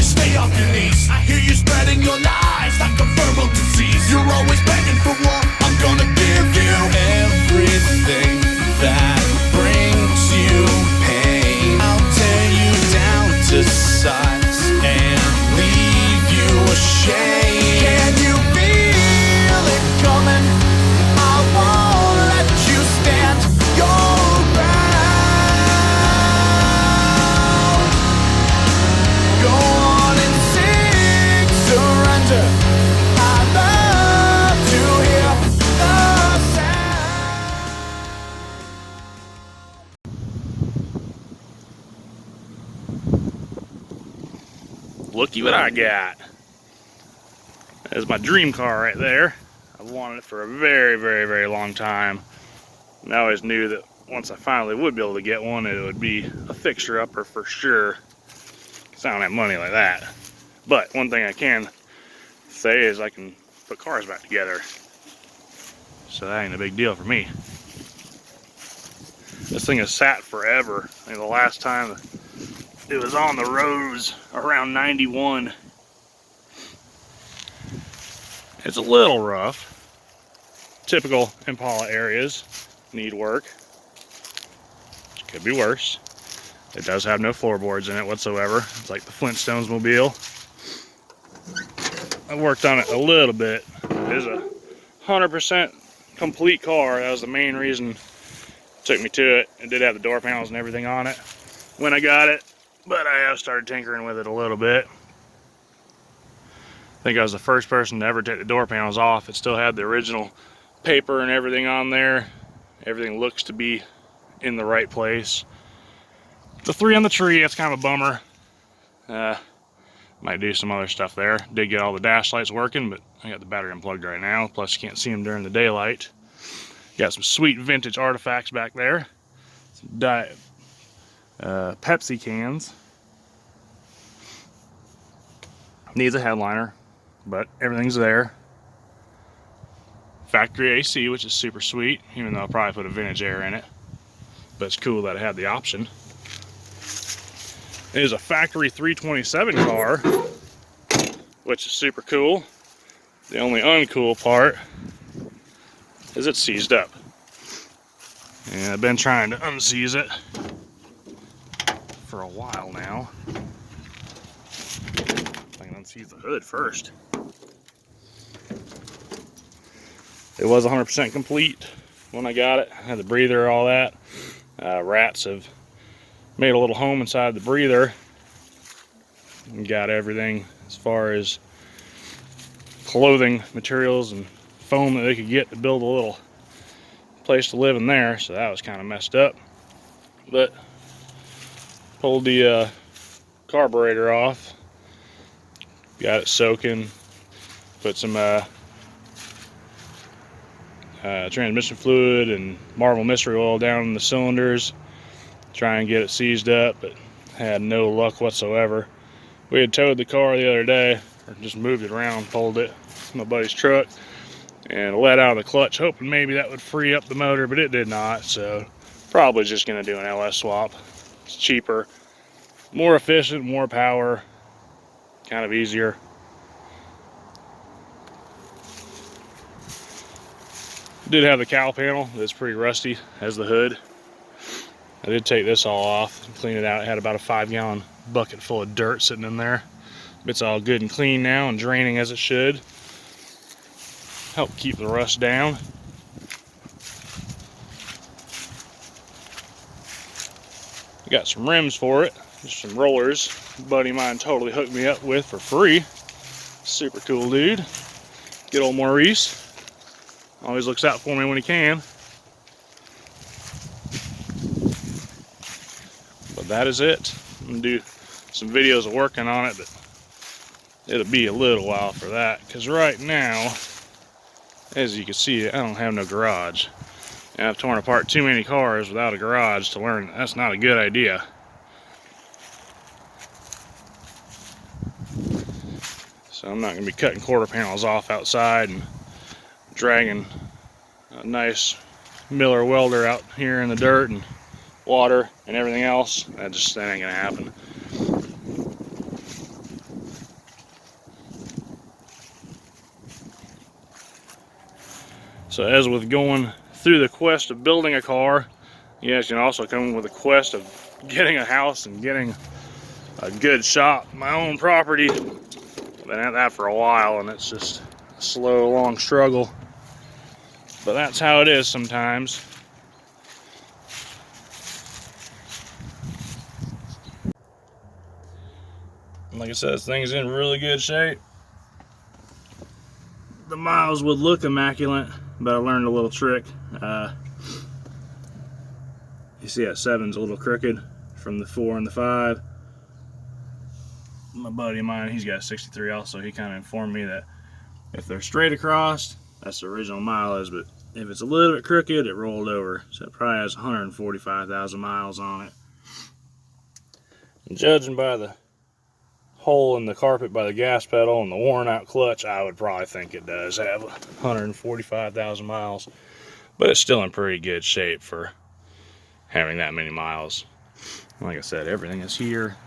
stay off your knees. I hear you spreading your lies like a verbal disease. You're always begging for more. I'm gonna give you everything that brings you pain. I'll tear you down to size and leave you ashamed. Can you feel it coming? I won't let you stand your ground. Go on and sing surrender. I love to hear the sound. Looky what I got. That's my dream car right there. I've wanted it for a very, very, very long time. And I always knew that once I finally would be able to get one, it would be a fixture-upper for sure. Because I don't have money like that. But one thing I can say is I can put cars back together. So that ain't a big deal for me. This thing has sat forever. I think the last time it was on the roads around 91. It's a little rough. Typical Impala areas need work. It could be worse. It does have no floorboards in it whatsoever. It's like the Flintstones mobile. I worked on it a little bit. It is a 100% complete car. That was the main reason it took me to it. It did have the door panels and everything on it when I got it, but I have started tinkering with it a little bit. I think I was the first person to ever take the door panels off. It still had the original paper and everything on there. Everything looks to be in the right place. The 3 on the tree, that's kind of a bummer. Might do some other stuff there. Did get all the dash lights working, but I got the battery unplugged right now. Plus you can't see them during the daylight. Got some sweet vintage artifacts back there. Some Pepsi cans. Needs a headliner, but everything's there. Factory AC, which is super sweet, even though I'll probably put a vintage air in it. But it's cool that it had the option. It is a factory 327 car, which is super cool. The only uncool part is it's seized up. And I've been trying to unseize it for a while now. I can unseize the hood first. It was 100% complete when I got it. I had the breather, all that. Rats have made a little home inside the breather and got everything as far as clothing materials and foam that they could get to build a little place to live in there. So that was kind of messed up. But pulled the carburetor off, got it soaking, put some transmission fluid and Marvel mystery oil down in the cylinders, try and get it seized up, but had no luck whatsoever. We had towed the car the other day, or just moved it around, pulled it from my buddy's truck, and let out of the clutch, hoping maybe that would free up the motor, but it did not. So probably just going to do an LS swap. It's cheaper, more efficient, more power, kind of easier. Did have the cowl panel that's pretty rusty as the hood. I did take this all off and clean it out. It had about a 5-gallon bucket full of dirt sitting in there. It's all good and clean now and draining as it should. Help keep the rust down. I got some rims for it, just some rollers. A buddy of mine totally hooked me up with for free. Super cool dude. Good old Maurice. Always looks out for me when he can. But that is it. I'm gonna do some videos of working on it, but it'll be a little while for that, because right now, as you can see, I don't have no garage. And I've torn apart too many cars without a garage to learn that's not a good idea. So I'm not going to be cutting quarter panels off outside and dragging a nice Miller welder out here in the dirt and water and everything else. That ain't going to happen. So as with going through the quest of building a car, you guys can also come with a quest of getting a house and getting a good shop, my own property. Been at that for a while, and it's just a slow, long struggle. But that's how it is sometimes. Like I said, this thing's in really good shape. The miles would look immaculate, but I learned a little trick. You see that 7's a little crooked from the 4 and the 5. My buddy of mine, he's got a 63 also. He kind of informed me that if they're straight across, that's the original mileage, but if it's a little bit crooked, it rolled over. So it probably has 145,000 miles on it. And judging by the hole in the carpet by the gas pedal and the worn out clutch, I would probably think it does have 145,000 miles. But it's still in pretty good shape for having that many miles. Like I said, everything is here.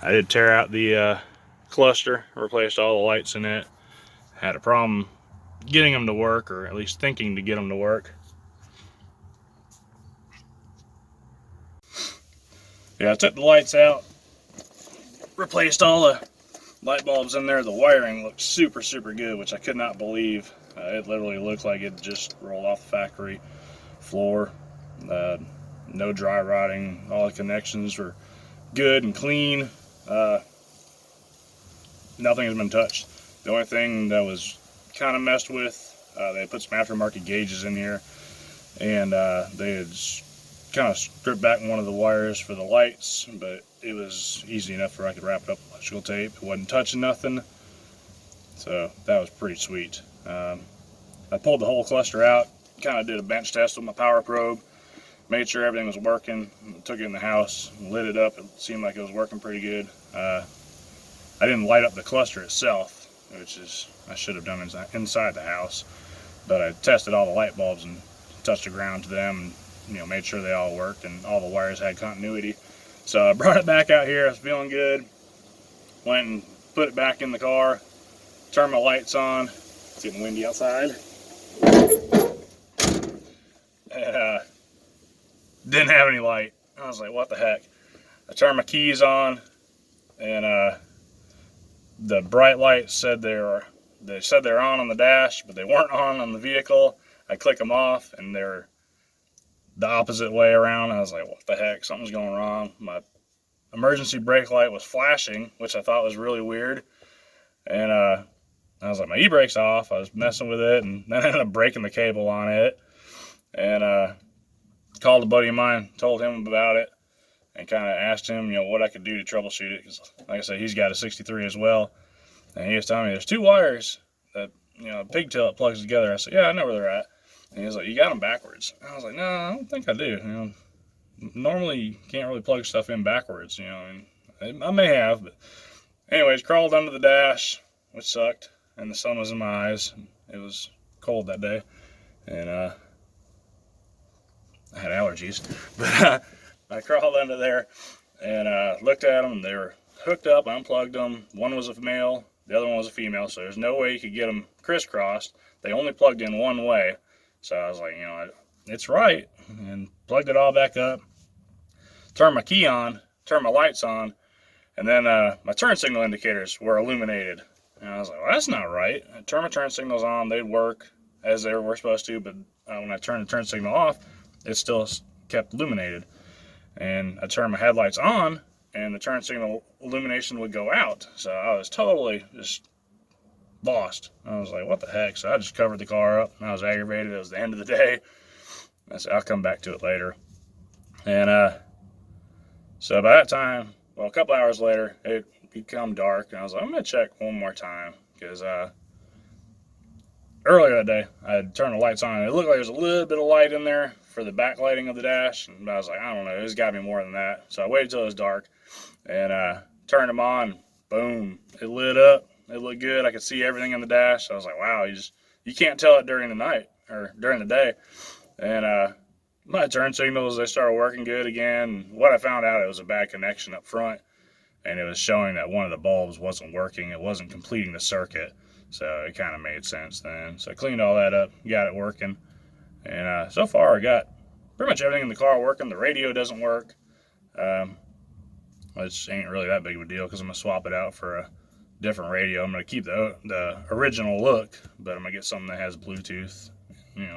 I did tear out the cluster, replaced all the lights in it. Had a problem getting them to work, or at least thinking to get them to work. Yeah, I took the lights out, replaced all the light bulbs in there. The wiring looked super, super good, which I could not believe. It literally looked like it just rolled off the factory floor. No dry rotting. All the connections were good and clean. Nothing has been touched. The only thing that was kind of messed with, they put some aftermarket gauges in here, and they had kind of stripped back one of the wires for the lights, but it was easy enough where I could wrap it up with electrical tape. It wasn't touching nothing, so that was pretty sweet. I pulled the whole cluster out, kind of did a bench test with my power probe, made sure everything was working, took it in the house, lit it up. It seemed like it was working pretty good. I didn't light up the cluster itself, which is I should have done inside the house, but I tested all the light bulbs and touched the ground to them, and made sure they all worked and all the wires had continuity. So I brought it back out here. I was feeling good. Went and put it back in the car, turned my lights on. It's getting windy outside. And, didn't have any light. I was like, what the heck? I turned my keys on, and the bright lights said they said they're on the dash, but they weren't on the vehicle. I click them off, and they're the opposite way around. I was like, what the heck? Something's going wrong. My emergency brake light was flashing, which I thought was really weird. And I was like, my e-brake's off. I was messing with it, and then I ended up breaking the cable on it. And called a buddy of mine, told him about it, and kind of asked him, what I could do to troubleshoot it. Because, like I said, he's got a 63 as well. And he was telling me there's 2 wires that, a pigtail that plugs together. I said, yeah, I know where they're at. And he was like, you got them backwards. I was like, no, I don't think I do. Normally you can't really plug stuff in backwards, and I may have, but anyways, crawled under the dash, which sucked, and the sun was in my eyes. It was cold that day, and I had allergies, but I crawled under there and looked at them. They were hooked up. I unplugged them. One was a male, the other one was a female, so there's no way you could get them crisscrossed. They only plugged in one way. So I was like, it's right, and plugged it all back up, turned my key on, turned my lights on, and then my turn signal indicators were illuminated. And I was like, well, that's not right. I turned my turn signals on, they'd work as they were supposed to, but when I turned the turn signal off, it still kept illuminated. And I turned my headlights on, and the turn signal illumination would go out. So I was totally just lost. I was like, what the heck? So I just covered the car up. I was aggravated. It was the end of the day. I said, I'll come back to it later. And so by that time, well, a couple hours later, it became dark. And I was like, I'm going to check one more time. Because earlier that day, I had turned the lights on. And it looked like there was a little bit of light in there for the backlighting of the dash. And I was like, I don't know. There's got to be more than that. So I waited till it was dark. And turned them on. Boom. It lit up. It looked good. I could see everything in the dash. I was like, wow, you can't tell it during the night or during the day. And my turn signals, they started working good again. What I found out, it was a bad connection up front, and it was showing that one of the bulbs wasn't working. It wasn't completing the circuit. So it kind of made sense then. So I cleaned all that up, got it working, and so far I got pretty much everything in the car working. The radio doesn't work, which ain't really that big of a deal because I'm gonna swap it out for a different radio. I'm gonna keep the original look, but I'm gonna get something that has Bluetooth,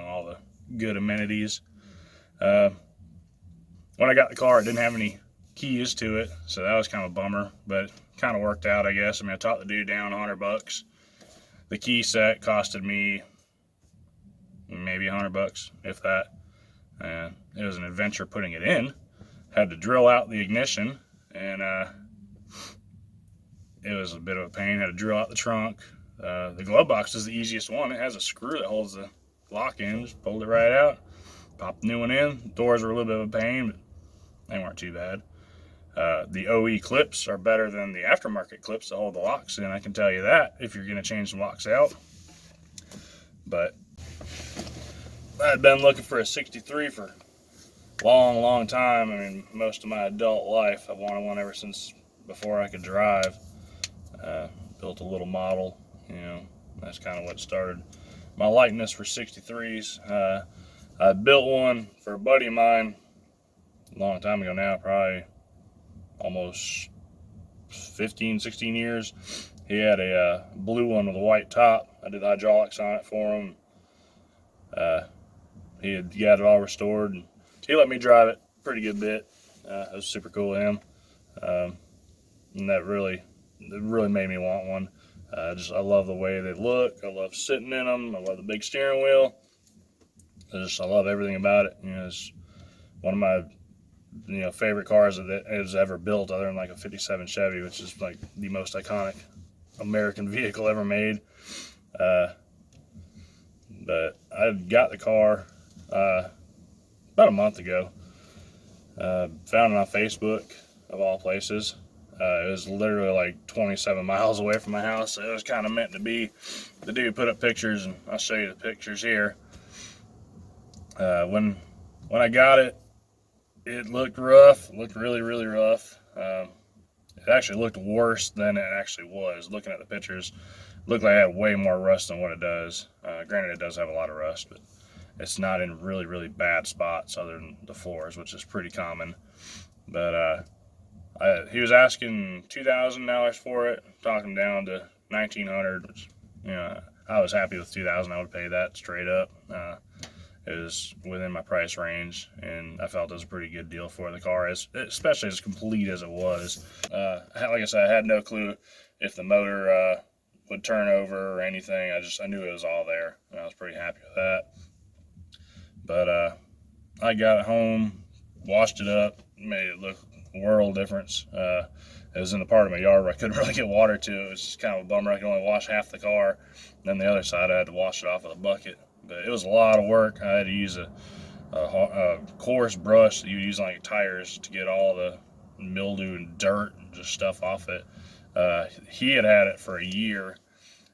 all the good amenities. When I got the car, it didn't have any keys to it, so that was kind of a bummer, but kind of worked out, I guess. I mean, I talked the dude down $100. The key set costed me maybe $100, if that. And it was an adventure putting it in. Had to drill out the ignition, and it was a bit of a pain. Had to drill out the trunk. The glove box is the easiest one. It has a screw that holds the lock in. Just pulled it right out. Popped the new one in. Doors were a little bit of a pain, but they weren't too bad. The OE clips are better than the aftermarket clips that hold the locks in. I can tell you that if you're going to change some locks out. But I'd been looking for a 63 for a long time. I mean, most of my adult life. I've wanted one ever since before I could drive. Built a little model. That's kind of what started my likeness for 63s. I built one for a buddy of mine a long time ago now, probably almost 15, 16 years. He had a blue one with a white top. I did the hydraulics on it for him. He had got it all restored, and he let me drive it a pretty good bit. It was super cool of him, and that really made me want one. I love the way they look. I love sitting in them. I love the big steering wheel. I love everything about it. It's one of my favorite cars that is ever built, other than like a 57 Chevy, which is like the most iconic American vehicle ever made. But I got the car about a month ago. Found it on Facebook, of all places. It was literally like 27 miles away from my house, so it was kind of meant to be. The dude put up pictures, and I'll show you the pictures here. When I got it, it looked rough. It looked really rough. It actually looked worse than it actually was. Looking at the pictures, it looked like it had way more rust than what it does. Granted, it does have a lot of rust, but it's not in really bad spots other than the floors, which is pretty common. But he was asking $2,000 for it, talking down to $1,900, which, I was happy with $2,000. I would pay that straight up. It was within my price range, and I felt it was a pretty good deal for the car, especially as complete as it was. Like I said, I had no clue if the motor would turn over or anything. I knew it was all there, and I was pretty happy with that. But I got it home, washed it up, made it look a world difference. It was in the part of my yard where I couldn't really get water to. It was just kind of a bummer. I could only wash half the car. Then the other side, I had to wash it off with a bucket. But it was a lot of work. I had to use a coarse brush that you use on like tires to get all the mildew and dirt and just stuff off it. He had it for a year,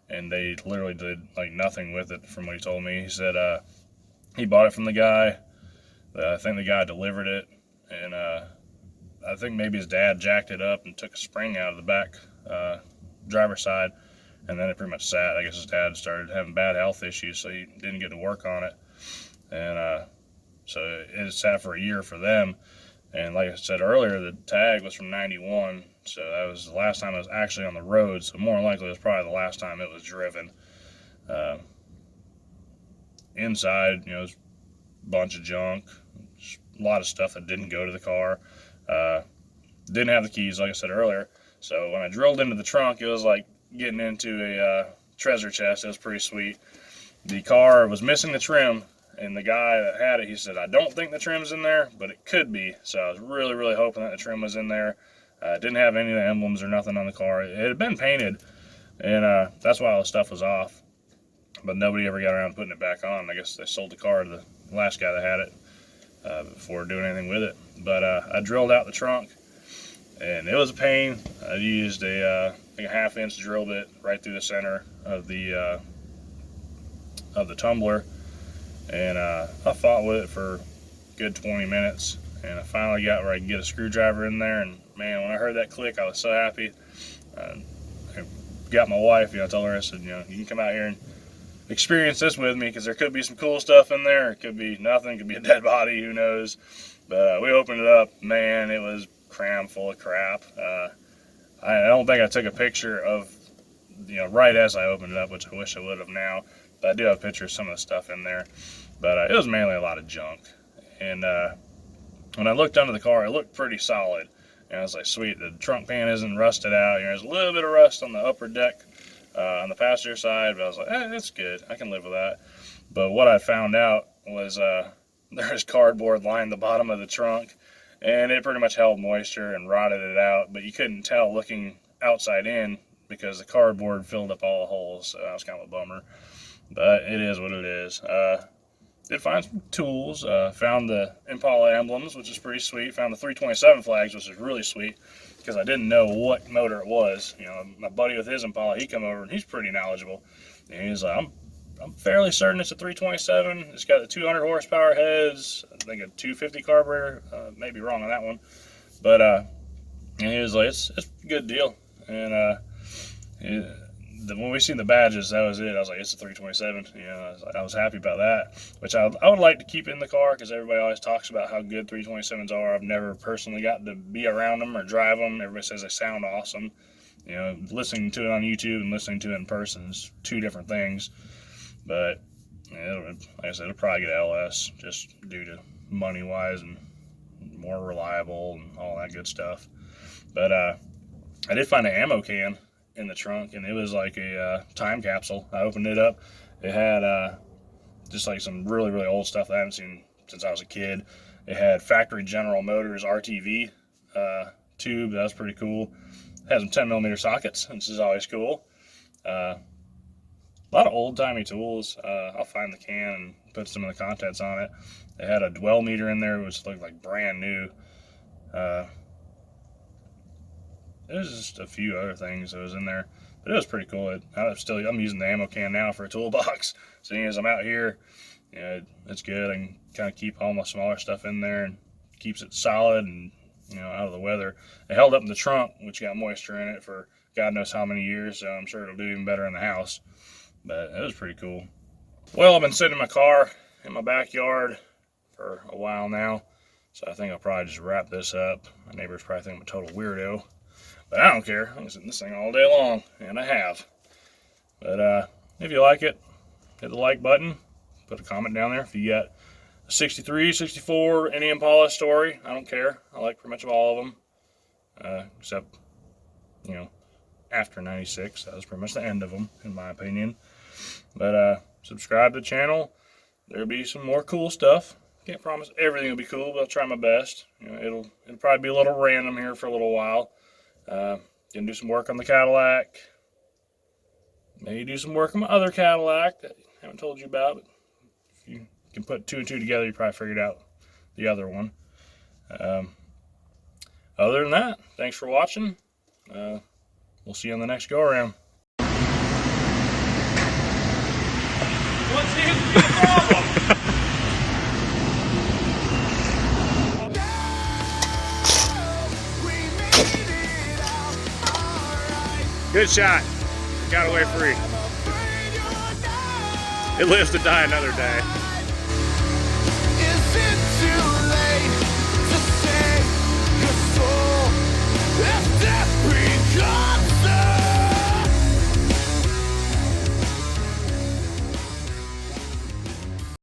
and they literally did like nothing with it, from what he told me. He said he bought it from the guy. I think the guy delivered it, and I think maybe his dad jacked it up and took a spring out of the back driver's side, and then it pretty much sat. I guess his dad started having bad health issues, so he didn't get to work on it. And so it sat for a year for them. And like I said earlier, the tag was from '91, so that was the last time it was actually on the road. So more than likely, it was probably the last time it was driven. Inside, it was a bunch of junk, a lot of stuff that didn't go to the car. Didn't have the keys, like I said earlier. So when I drilled into the trunk, it was like getting into a treasure chest. It was pretty sweet. The car was missing the trim, and the guy that had it, he said, I don't think the trim's in there, but it could be. So I was really hoping that the trim was in there. Didn't have any of the emblems or nothing on the car. It had been painted, and that's why all the stuff was off. But nobody ever got around to putting it back on. I guess they sold the car to the last guy that had it before doing anything with it. But I drilled out the trunk, and it was a pain. I used a 1/2-inch drill bit right through the center of the tumbler, and I fought with it for a good 20 minutes, and I finally got where I could get a screwdriver in there. And man, when I heard that click, I was so happy. I got my wife, I told her, I said, you can come out here and experience this with me, because there could be some cool stuff in there. It could be nothing, it could be a dead body, who knows. But we opened it up, man, it was crammed full of crap. I don't think I took a picture of, right as I opened it up, which I wish I would have now. But I do have pictures of some of the stuff in there. But it was mainly a lot of junk. And when I looked under the car, it looked pretty solid. And I was like, sweet, the trunk pan isn't rusted out. There's a little bit of rust on the upper deck on the passenger side, but I was like, that's good. I can live with that. But what I found out was there's cardboard lined the bottom of the trunk, and it pretty much held moisture and rotted it out, but you couldn't tell looking outside in because the cardboard filled up all the holes, so that was kind of a bummer. But it is what it is. Did find some tools, found the Impala emblems, which is pretty sweet, found the 327 flags, which is really sweet, because I didn't know what motor it was. My buddy with his Impala, he come over, and he's pretty knowledgeable, and he's like, I'm fairly certain it's a 327. It's got the 200 horsepower heads, I think a 250 carburetor, may be wrong on that one, but and he was like, it's a good deal. And when we seen the badges, that was it. I was like, it's a 327. I was happy about that, which I would like to keep in the car, because everybody always talks about how good 327s are. I've never personally gotten to be around them or drive them. Everybody says they sound awesome. Listening to it on YouTube and listening to it in person is two different things. But like I said, it'll probably get LS just due to money wise and more reliable and all that good stuff. But I did find an ammo can in the trunk, and it was like a time capsule. I opened it up. It had just like some really, really old stuff that I haven't seen since I was a kid. It had Factory General Motors RTV tube. That was pretty cool. It had some 10mm sockets, which is always cool. A lot of old-timey tools. I'll find the can and put some of the contents on it. It had a dwell meter in there, which looked like brand new. There's just a few other things that was in there, but it was pretty cool. I'm using the ammo can now for a toolbox. Seeing as I'm out here, it's good. I can kind of keep all my smaller stuff in there and keeps it solid and out of the weather. It held up in the trunk, which got moisture in it for God knows how many years, so I'm sure it'll do even better in the house. But it was pretty cool. Well, I've been sitting in my car in my backyard for a while now, so I think I'll probably just wrap this up. My neighbors probably think I'm a total weirdo, but I don't care. I'm sitting in this thing all day long, and I have. But if you like it, hit the like button. Put a comment down there if you got a 63, 64, any Impala story. I don't care. I like pretty much all of them, except, after 96. That was pretty much the end of them, in my opinion. But subscribe to the channel. There'll be some more cool stuff. Can't promise everything will be cool, but I'll try my best. It'll probably be a little random here for a little while. Gonna do some work on the Cadillac. Maybe do some work on my other Cadillac that I haven't told you about. But if you can put two and two together, you probably figured out the other one. Other than that, thanks for watching. We'll see you on the next go around. What seems to be the problem? Good shot. Got away free. It lives to die another day.